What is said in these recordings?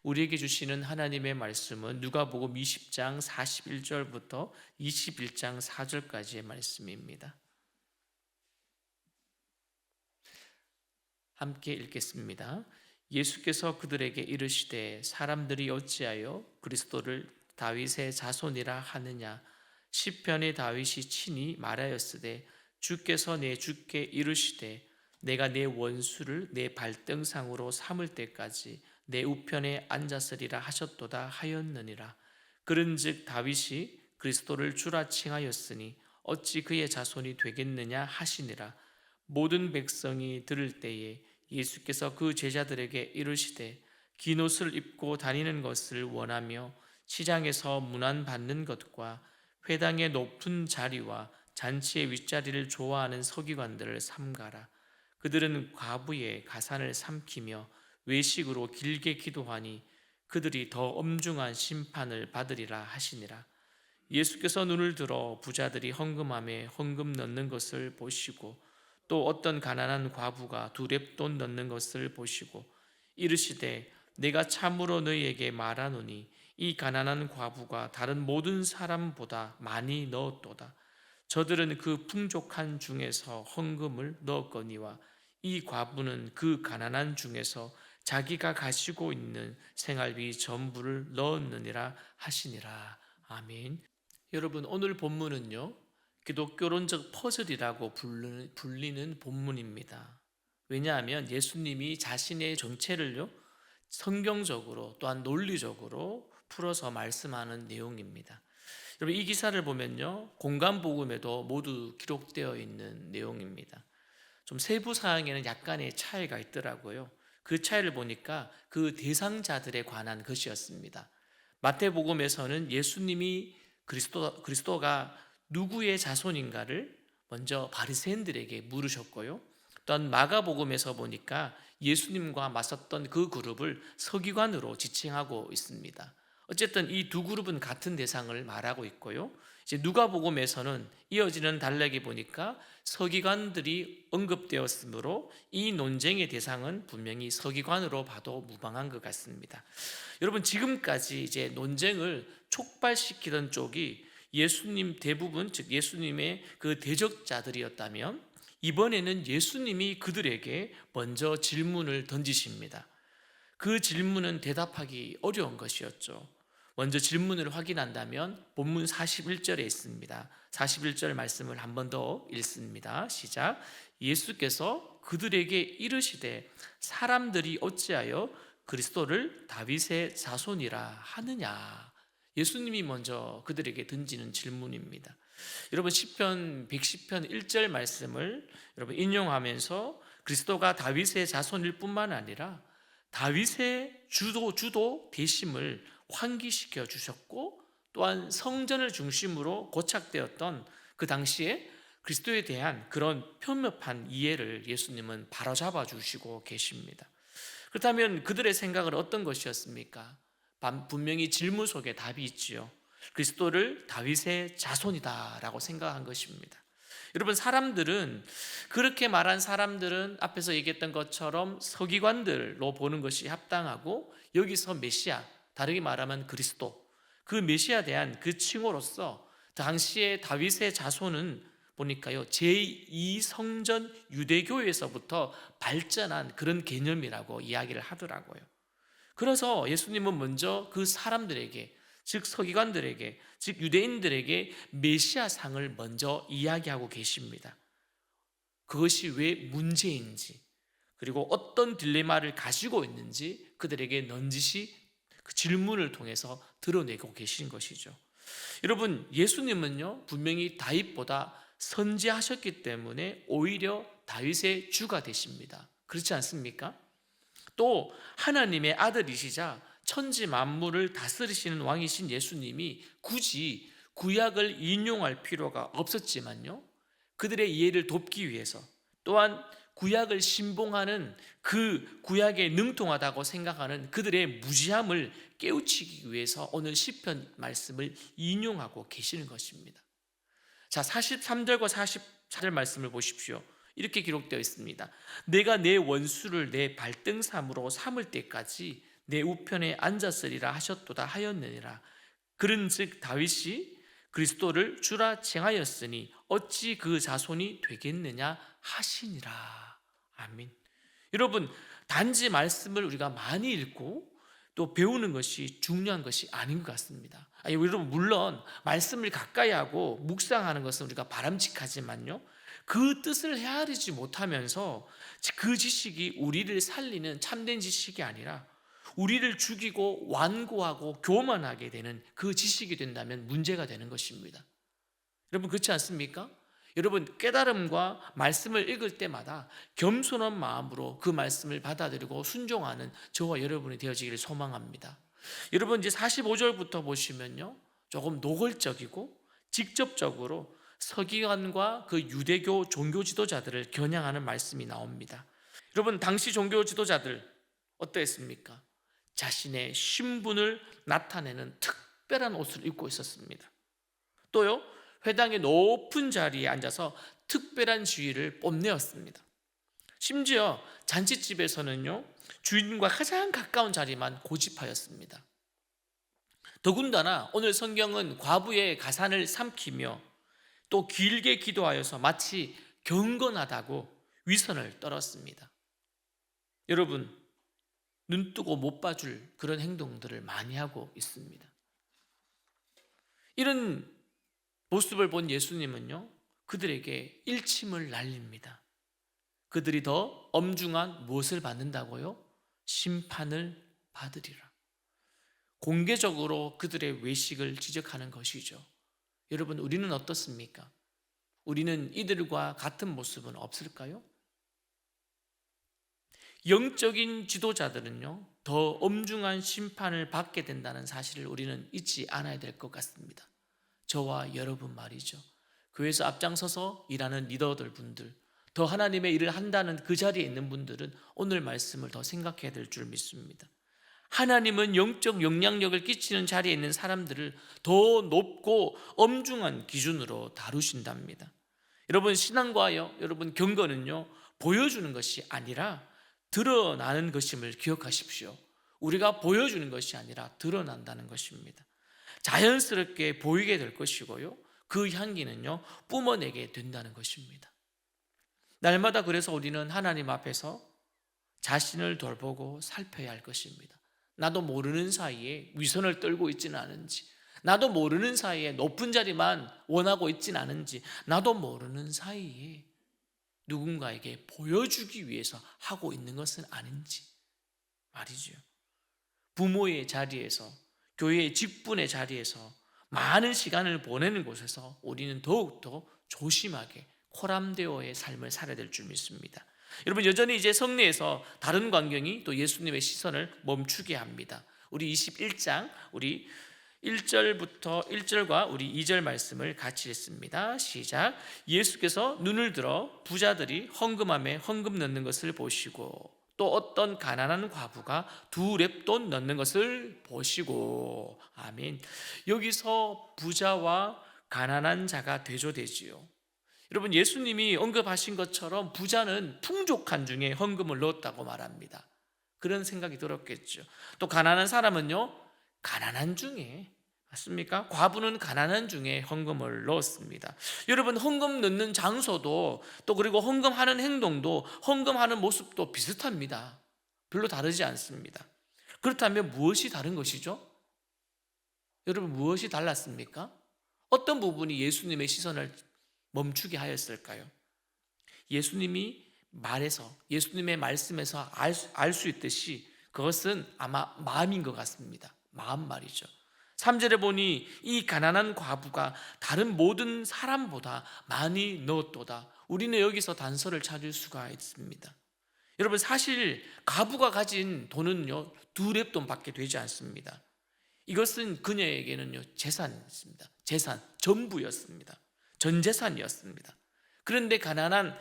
우리에게 주시는 하나님의 말씀은 누가복음 20장 41절부터 21장 4절까지의 말씀입니다. 함께 읽겠습니다. 예수께서 그들에게 이르시되 사람들이 어찌하여 그리스도를 다윗의 자손이라 하느냐. 시편의 다윗이 친히 말하였으되 주께서 내 주께 이르시되 내가 내 원수를 내 발등상으로 삼을 때까지 내 우편에 앉았으리라 하셨도다 하였느니라. 그런즉 다윗이 그리스도를 주라 칭하였으니 어찌 그의 자손이 되겠느냐 하시니라. 모든 백성이 들을 때에 예수께서 그 제자들에게 이르시되 긴 옷을 입고 다니는 것을 원하며 시장에서 문안받는 것과 회당의 높은 자리와 잔치의 윗자리를 좋아하는 서기관들을 삼가라. 그들은 과부의 가산을 삼키며 외식으로 길게 기도하니 그들이 더 엄중한 심판을 받으리라 하시니라. 예수께서 눈을 들어 부자들이 헌금함에 헌금 넣는 것을 보시고 또 어떤 가난한 과부가 두 렙돈 넣는 것을 보시고 이르시되 내가 참으로 너희에게 말하노니 이 가난한 과부가 다른 모든 사람보다 많이 넣었도다. 저들은 그 풍족한 중에서 헌금을 넣었거니와 이 과부는 그 가난한 중에서 자기가 가지고 있는 생활비 전부를 넣었느니라 하시니라. 아멘. 여러분, 오늘 본문은요 기독교론적 퍼즐이라고 불리는 본문입니다. 왜냐하면 예수님이 자신의 정체를요 성경적으로 또한 논리적으로 풀어서 말씀하는 내용입니다. 여러분, 이 기사를 보면요 공간복음에도 모두 기록되어 있는 내용입니다. 좀 세부 사항에는 약간의 차이가 있더라고요. 그 차이를 보니까 그 대상자들에 관한 것이었습니다. 마태복음에서는 예수님이 그리스도가 누구의 자손인가를 먼저 바리새인들에게 물으셨고요. 또한 마가복음에서 보니까 예수님과 맞섰던 그 그룹을 서기관으로 지칭하고 있습니다. 어쨌든 이 두 그룹은 같은 대상을 말하고 있고요. 이제 누가복음에서는 이어지는 단락에 보니까 서기관들이 언급되었으므로 이 논쟁의 대상은 분명히 서기관으로 봐도 무방한 것 같습니다. 여러분, 지금까지 이제 논쟁을 촉발시키던 쪽이 예수님 대부분, 즉 예수님의 그 대적자들이었다면 이번에는 예수님이 그들에게 먼저 질문을 던지십니다. 그 질문은 대답하기 어려운 것이었죠. 먼저 질문을 확인한다면 본문 41절에 있습니다. 41절 말씀을 한 번 더 읽습니다. 시작. 예수께서 그들에게 이르시되 사람들이 어찌하여 그리스도를 다윗의 자손이라 하느냐. 예수님이 먼저 그들에게 던지는 질문입니다. 여러분, 시편 110편 1절 말씀을 여러분 인용하면서 그리스도가 다윗의 자손일 뿐만 아니라 다윗의 주도 대심을 환기시켜 주셨고 또한 성전을 중심으로 고착되었던 그 당시에 그리스도에 대한 그런 편협한 이해를 예수님은 바로잡아 주시고 계십니다. 그렇다면 그들의 생각은 어떤 것이었습니까? 분명히 질문 속에 답이 있지요. 그리스도를 다윗의 자손이다라고 생각한 것입니다. 여러분, 사람들은 그렇게 말한 사람들은 앞에서 얘기했던 것처럼 서기관들로 보는 것이 합당하고 여기서 메시아, 다르게 말하면 그리스도, 그 메시아에 대한 그 칭호로서 당시에 다윗의 자손은 보니까요 제2성전 유대교에서부터 발전한 그런 개념이라고 이야기를 하더라고요. 그래서 예수님은 먼저 그 사람들에게, 즉 서기관들에게, 즉 유대인들에게 메시아상을 먼저 이야기하고 계십니다. 그것이 왜 문제인지, 그리고 어떤 딜레마를 가지고 있는지 그들에게 넌지시 그 질문을 통해서 드러내고 계신 것이죠. 여러분, 예수님은요 분명히 다윗보다 선지하셨기 때문에 오히려 다윗의 주가 되십니다. 그렇지 않습니까? 또 하나님의 아들이시자 천지 만물을 다스리시는 왕이신 예수님이 굳이 구약을 인용할 필요가 없었지만요 그들의 이해를 돕기 위해서, 또한 구약을 신봉하는 그 구약에 능통하다고 생각하는 그들의 무지함을 깨우치기 위해서 오늘 시편 말씀을 인용하고 계시는 것입니다. 자, 43절과 44절 말씀을 보십시오. 이렇게 기록되어 있습니다. 내가 내 원수를 내 발등삼으로 삼을 때까지 내 우편에 앉았으리라 하셨도다 하였느니라. 그런즉 다윗이 그리스도를 주라 칭하였으니 어찌 그 자손이 되겠느냐 하시니라. 아멘. 여러분, 단지 말씀을 우리가 많이 읽고 또 배우는 것이 중요한 것이 아닌 것 같습니다. 여러분, 물론 말씀을 가까이 하고 묵상하는 것은 우리가 바람직하지만요, 그 뜻을 헤아리지 못하면서 그 지식이 우리를 살리는 참된 지식이 아니라 우리를 죽이고 완고하고 교만하게 되는 그 지식이 된다면 문제가 되는 것입니다. 여러분, 그렇지 않습니까? 여러분, 깨달음과 말씀을 읽을 때마다 겸손한 마음으로 그 말씀을 받아들이고 순종하는 저와 여러분이 되어지기를 소망합니다. 여러분, 이제 45절부터 보시면요, 조금 노골적이고 직접적으로 서기관과 그 유대교 종교 지도자들을 겨냥하는 말씀이 나옵니다. 여러분, 당시 종교 지도자들 어떠했습니까? 자신의 신분을 나타내는 특별한 옷을 입고 있었습니다. 또요, 회당의 높은 자리에 앉아서 특별한 지위를 뽐내었습니다. 심지어 잔치집에서는요, 주인과 가장 가까운 자리만 고집하였습니다. 더군다나 오늘 성경은 과부의 가산을 삼키며 또 길게 기도하여서 마치 경건하다고 위선을 떨었습니다. 여러분, 눈뜨고 못 봐줄 그런 행동들을 많이 하고 있습니다. 이런 모습을 본 예수님은요, 그들에게 일침을 날립니다. 그들이 더 엄중한 무엇을 받는다고요? 심판을 받으리라. 공개적으로 그들의 외식을 지적하는 것이죠. 여러분, 우리는 어떻습니까? 우리는 이들과 같은 모습은 없을까요? 영적인 지도자들은요, 더 엄중한 심판을 받게 된다는 사실을 우리는 잊지 않아야 될 것 같습니다. 저와 여러분 말이죠. 교회에서 앞장서서 일하는 리더들 분들, 더 하나님의 일을 한다는 그 자리에 있는 분들은 오늘 말씀을 더 생각해야 될 줄 믿습니다. 하나님은 영적 영향력을 끼치는 자리에 있는 사람들을 더 높고 엄중한 기준으로 다루신답니다. 여러분, 신앙과요, 여러분 경건은요, 보여주는 것이 아니라 드러나는 것임을 기억하십시오. 우리가 보여주는 것이 아니라 드러난다는 것입니다. 자연스럽게 보이게 될 것이고요, 그 향기는요, 뿜어내게 된다는 것입니다. 날마다 그래서 우리는 하나님 앞에서 자신을 돌보고 살펴야 할 것입니다. 나도 모르는 사이에 위선을 떨고 있지는 않은지, 나도 모르는 사이에 높은 자리만 원하고 있지는 않은지, 나도 모르는 사이에 누군가에게 보여주기 위해서 하고 있는 것은 아닌지 말이죠. 부모의 자리에서, 교회의 직분의 자리에서, 많은 시간을 보내는 곳에서 우리는 더욱더 조심하게 코람데오의 삶을 살아야 될 줄 믿습니다. 여러분, 여전히 이제 성례에서 다른 광경이 또 예수님의 시선을 멈추게 합니다. 우리 21장 우리 1절과 우리 2절 말씀을 같이 읽습니다. 시작. 예수께서 눈을 들어 부자들이 헌금함에 헌금 넣는 것을 보시고 또 어떤 가난한 과부가 2렙돈 넣는 것을 보시고. 아멘. 여기서 부자와 가난한 자가 대조되지요. 여러분, 예수님이 언급하신 것처럼 부자는 풍족한 중에 헌금을 넣었다고 말합니다. 그런 생각이 들었겠죠. 또 가난한 사람은요, 가난한 중에, 맞습니까? 과부는 가난한 중에 헌금을 넣었습니다. 여러분, 헌금 넣는 장소도 또 그리고 헌금하는 행동도 헌금하는 모습도 비슷합니다. 별로 다르지 않습니다. 그렇다면 무엇이 다른 것이죠? 여러분, 무엇이 달랐습니까? 어떤 부분이 예수님의 시선을 멈추게 하였을까요? 예수님이 말해서, 예수님의 말씀에서 알 수 있듯이 그것은 아마 마음인 것 같습니다. 마음 말이죠. 3절에 보니 이 가난한 과부가 다른 모든 사람보다 많이 넣었도다. 우리는 여기서 단서를 찾을 수가 있습니다. 여러분, 사실 과부가 가진 돈은요, 2렙돈밖에 되지 않습니다. 이것은 그녀에게는요, 재산이었습니다. 재산, 전부였습니다. 전 재산이었습니다. 그런데 가난한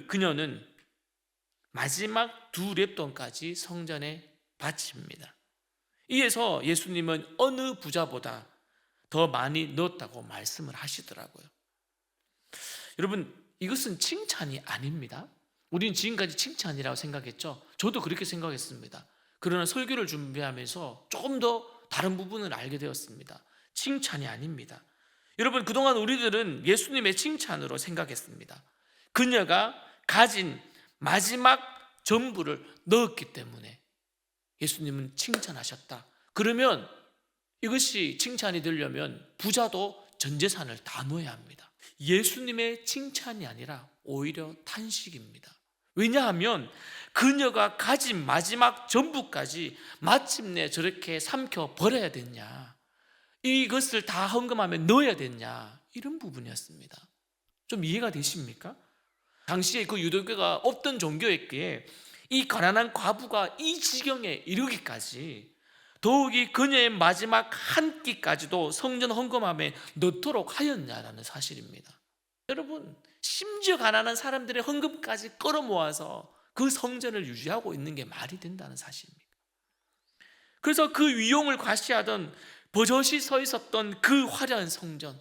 그녀는 마지막 2렙돈까지 성전에 바칩니다. 이에서 예수님은 어느 부자보다 더 많이 넣었다고 말씀을 하시더라고요. 여러분, 이것은 칭찬이 아닙니다. 우리는 지금까지 칭찬이라고 생각했죠. 저도 그렇게 생각했습니다. 그러나 설교를 준비하면서 조금 더 다른 부분을 알게 되었습니다. 칭찬이 아닙니다. 여러분, 그동안 우리들은 예수님의 칭찬으로 생각했습니다. 그녀가 가진 마지막 전부를 넣었기 때문에 예수님은 칭찬하셨다. 그러면 이것이 칭찬이 되려면 부자도 전 재산을 다 넣어야 합니다. 예수님의 칭찬이 아니라 오히려 탄식입니다. 왜냐하면 그녀가 가진 마지막 전부까지 마침내 저렇게 삼켜 버려야 됐냐, 이것을 다 헌금하며 넣어야 됐냐, 이런 부분이었습니다. 좀 이해가 되십니까? 당시에 그 유대교가 없던 종교였기에 이 가난한 과부가 이 지경에 이르기까지 더욱이 그녀의 마지막 한 끼까지도 성전 헌금함에 넣도록 하였냐라는 사실입니다. 여러분, 심지어 가난한 사람들의 헌금까지 끌어모아서 그 성전을 유지하고 있는 게 말이 된다는 사실입니다. 그래서 그 위용을 과시하던 버젓이 서 있었던 그 화려한 성전,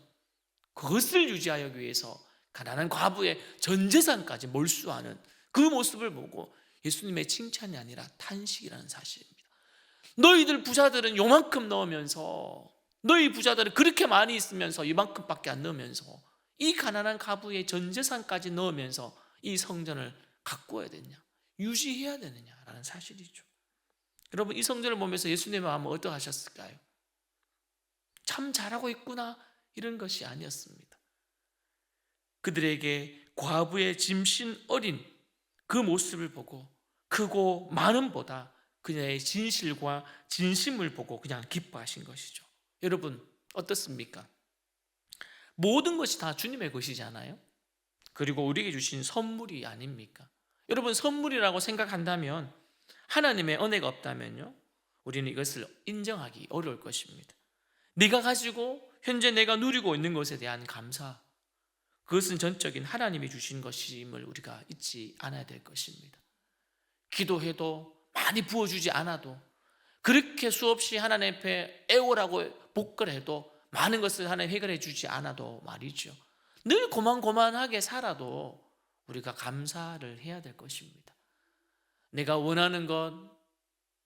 그것을 유지하기 위해서 가난한 과부의 전 재산까지 몰수하는 그 모습을 보고 예수님의 칭찬이 아니라 탄식이라는 사실입니다. 너희들 부자들은 요만큼 넣으면서, 너희 부자들은 그렇게 많이 있으면서 이만큼밖에 안 넣으면서 이 가난한 과부의 전 재산까지 넣으면서 이 성전을 가꾸어야 되냐, 유지해야 되느냐라는 사실이죠. 여러분, 이 성전을 보면서 예수님의 마음은 어떠하셨을까요? 참 잘하고 있구나, 이런 것이 아니었습니다. 그들에게 과부의 짐신 어린 그 모습을 보고 크고 많음보다 그녀의 진실과 진심을 보고 그냥 기뻐하신 것이죠. 여러분, 어떻습니까? 모든 것이 다 주님의 것이잖아요. 그리고 우리에게 주신 선물이 아닙니까? 여러분, 선물이라고 생각한다면, 하나님의 은혜가 없다면요, 우리는 이것을 인정하기 어려울 것입니다. 네가 가지고 현재 내가 누리고 있는 것에 대한 감사, 그것은 전적인 하나님이 주신 것임을 우리가 잊지 않아야 될 것입니다. 기도해도 많이 부어주지 않아도, 그렇게 수없이 하나님 앞에 애오라고 복걸 해도 많은 것을 하나님 해결해 주지 않아도 말이죠, 늘 고만고만하게 살아도 우리가 감사를 해야 될 것입니다. 내가 원하는 것,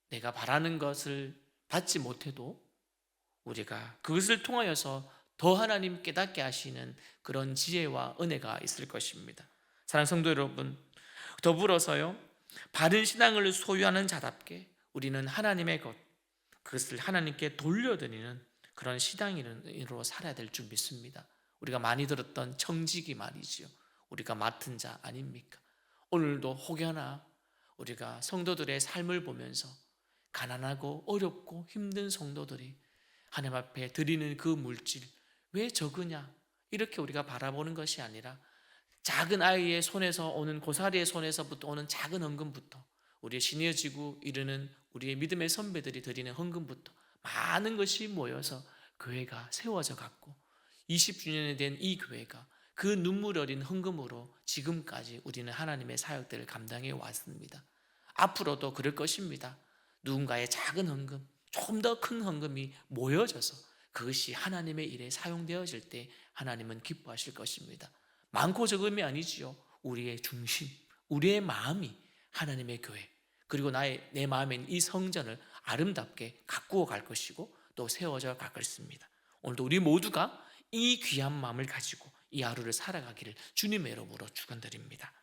내가 바라는 것을 받지 못해도 우리가 그것을 통하여서 더 하나님 깨닫게 하시는 그런 지혜와 은혜가 있을 것입니다. 사랑하는 성도 여러분, 더불어서요, 바른 신앙을 소유하는 자답게 우리는 하나님의 것, 그것을 하나님께 돌려드리는 그런 신앙인으로 살아야 될 줄 믿습니다. 우리가 많이 들었던 청지기 말이지요, 우리가 맡은 자 아닙니까? 오늘도 혹여나 우리가 성도들의 삶을 보면서 가난하고 어렵고 힘든 성도들이 하나님 앞에 드리는 그 물질 왜 적으냐, 이렇게 우리가 바라보는 것이 아니라 작은 아이의 손에서 오는, 고사리의 손에서부터 오는 작은 헌금부터, 우리의 시니어 지구 이르는 우리의 믿음의 선배들이 드리는 헌금부터 많은 것이 모여서 교회가 세워져 갔고, 20주년이 된 이 교회가 그 눈물 어린 헌금으로 지금까지 우리는 하나님의 사역들을 감당해 왔습니다. 앞으로도 그럴 것입니다. 누군가의 작은 헌금, 조금 더 큰 헌금이 모여져서 그것이 하나님의 일에 사용되어질 때 하나님은 기뻐하실 것입니다. 많고 적음이 아니지요. 우리의 중심, 우리의 마음이 하나님의 교회, 그리고 내 마음에 있는 이 성전을 아름답게 가꾸어 갈 것이고 또 세워져 갈 것입니다. 오늘도 우리 모두가 이 귀한 마음을 가지고 이 하루를 살아가기를 주님의 이름으로 축원드립니다.